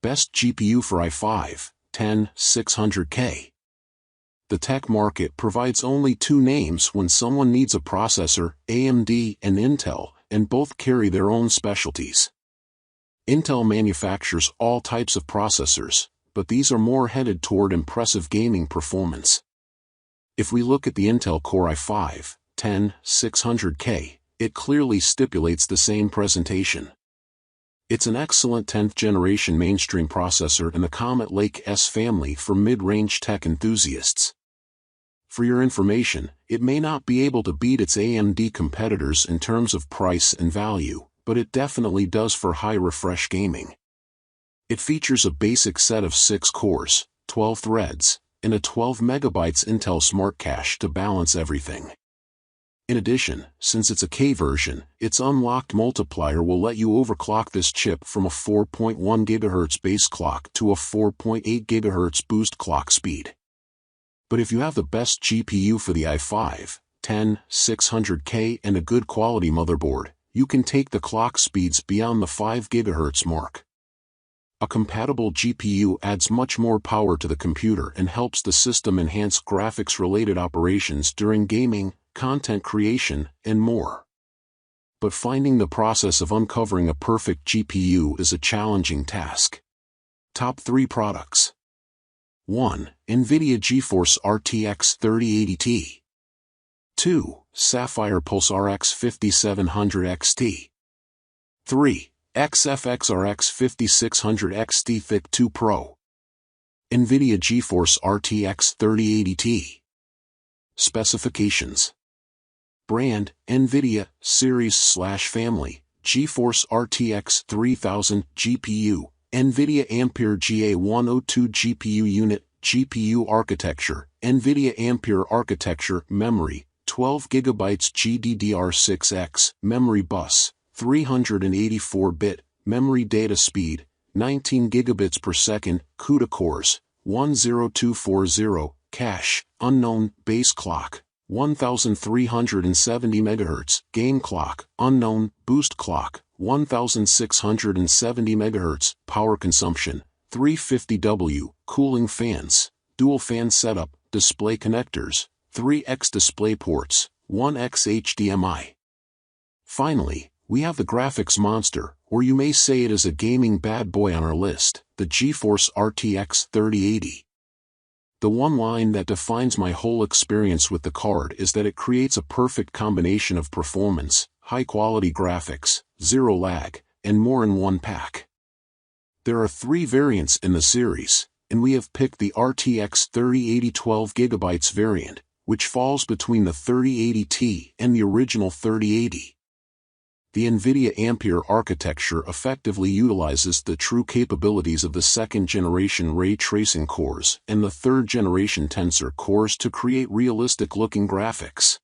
Best GPU for i5-10600K. The tech market provides only two names when someone needs a processor, AMD and Intel, and both carry their own specialties. Intel manufactures all types of processors, but these are more headed toward impressive gaming performance. If we look at the Intel Core i5-10600K, it clearly stipulates the same presentation. It's an excellent 10th generation mainstream processor in the Comet Lake S family for mid-range tech enthusiasts. For your information, it may not be able to beat its AMD competitors in terms of price and value, but it definitely does for high refresh gaming. It features a basic set of 6 cores, 12 threads, and a 12 MB Intel Smart Cache to balance everything. In addition, since it's a K version, its unlocked multiplier will let you overclock this chip from a 4.1 GHz base clock to a 4.8 GHz boost clock speed. But if you have the best GPU for the i5-10600K and a good quality motherboard, you can take the clock speeds beyond the 5 GHz mark. A compatible GPU adds much more power to the computer and helps the system enhance graphics-related operations during gaming, content creation, and more. But finding the process of uncovering a perfect GPU is a challenging task. Top 3 products. 1. Nvidia GeForce RTX 3080 Ti. 2. Sapphire Pulse RX 5700 XT. 3. XFX RX 5600 XT Thick 2 Pro. Nvidia GeForce RTX 3080 Ti. Specifications. Brand, Nvidia, Series/Family, GeForce RTX 3000 GPU, Nvidia Ampere GA102 GPU Unit, GPU Architecture, Nvidia Ampere Architecture, Memory, 12 GB GDDR6X, Memory Bus, 384-bit, Memory Data Speed, 19 gigabits per second, CUDA cores, 10240, Cache, unknown, Base Clock, 1370 MHz, Game Clock, unknown, Boost Clock, 1670 MHz, Power Consumption, 350W, Cooling Fans, Dual Fan Setup, Display Connectors, 3x Display Ports, 1x HDMI. Finally, we have the graphics monster, or you may say it is a gaming bad boy on our list, the GeForce RTX 3080. The one line that defines my whole experience with the card is that it creates a perfect combination of performance, high-quality graphics, zero lag, and more in one pack. There are 3 variants in the series, and we have picked the RTX 3080 12GB variant, which falls between the 3080 Ti and the original 3080. The Nvidia Ampere architecture effectively utilizes the true capabilities of the 2nd-generation ray tracing cores and the 3rd-generation tensor cores to create realistic-looking graphics.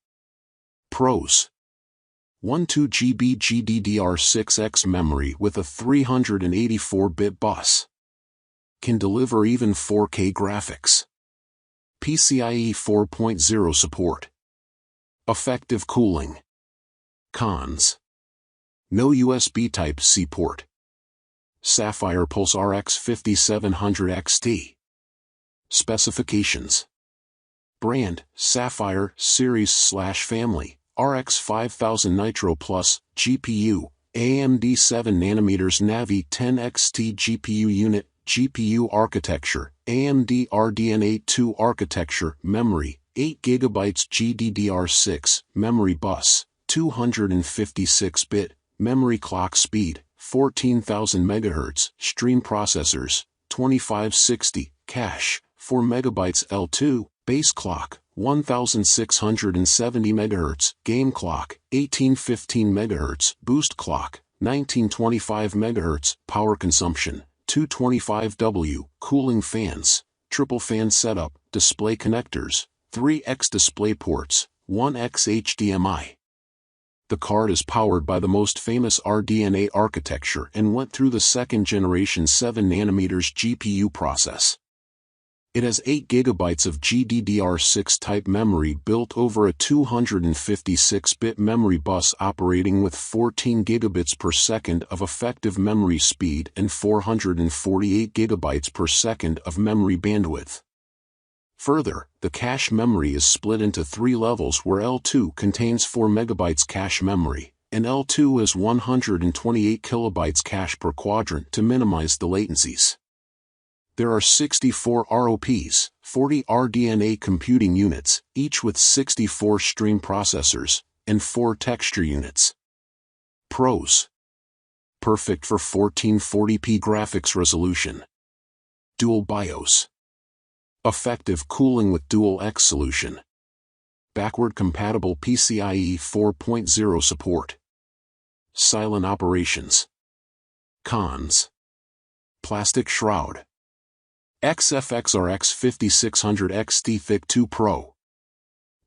Pros: 12GB GDDR6X memory with a 384-bit bus. Can deliver even 4K graphics. PCIe 4.0 support. Effective cooling. Cons: no USB Type-C port. Sapphire Pulse RX 5700 XT. Specifications. Brand, Sapphire, Series/Family, RX 5000 Nitro Plus, GPU, AMD 7nm Navi 10 XT GPU Unit, GPU Architecture, AMD RDNA 2 Architecture, Memory, 8GB GDDR6, Memory Bus, 256-bit, Memory Clock Speed, 14,000 MHz, Stream Processors, 2560, Cache, 4 MB L2, Base Clock, 1670 MHz, Game Clock, 1815 MHz, Boost Clock, 1925 MHz, Power Consumption, 225W, Cooling Fans, Triple Fan Setup, Display Connectors, 3x Display Ports, 1x HDMI. The card is powered by the most famous RDNA architecture and went through the 2nd-generation 7nm GPU process. It has 8 GB of GDDR6 type memory built over a 256-bit memory bus operating with 14 gigabits per second of effective memory speed and 448 gigabytes per second of memory bandwidth. Further, the cache memory is split into 3 levels where L2 contains 4 MB cache memory, and L2 is 128 KB cache per quadrant to minimize the latencies. There are 64 ROPs, 40 RDNA computing units, each with 64 stream processors, and 4 texture units. Pros: perfect for 1440p graphics resolution. Dual BIOS. Effective cooling with Dual X solution. Backward compatible PCIe 4.0 support. Silent operations. Cons: plastic shroud. XFX RX 5600 XT Thick 2 Pro.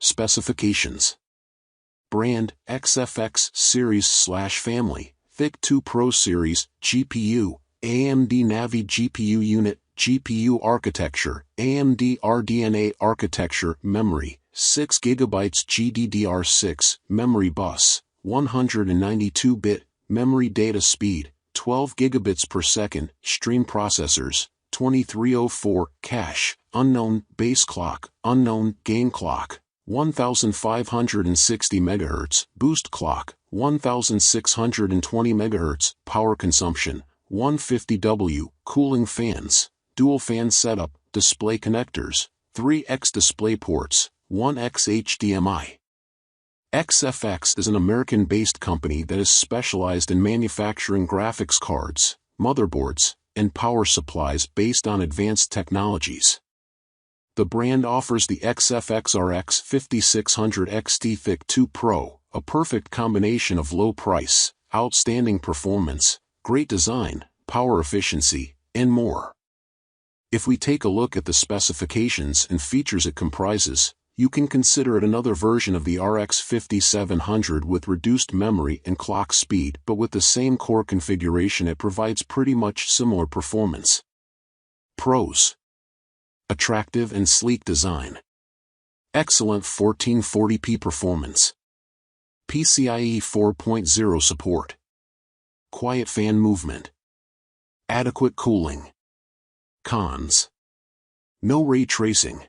Specifications: brand, XFX series/family, Thick 2 Pro series, GPU, AMD Navi GPU unit, GPU architecture, AMD RDNA architecture, memory, 6 GB GDDR6, memory bus, 192-bit, memory data speed, 12 gigabits per second, stream processors, 2304, cache, unknown, base clock, unknown, gain clock, 1560 MHz, boost clock, 1620 MHz, power consumption, 150W, cooling fans, dual fan setup, display connectors, 3x display ports, 1x HDMI. XFX is an American-based company that is specialized in manufacturing graphics cards, motherboards, and power supplies based on advanced technologies. The brand offers the XFX RX 5600 XT Thick 2 Pro, a perfect combination of low price, outstanding performance, great design, power efficiency, and more. If we take a look at the specifications and features it comprises, you can consider it another version of the RX 5700 with reduced memory and clock speed, but with the same core configuration. It provides pretty much similar performance. Pros: attractive and sleek design. Excellent 1440p performance. PCIe 4.0 support. Quiet fan movement. Adequate cooling. Cons: no ray tracing.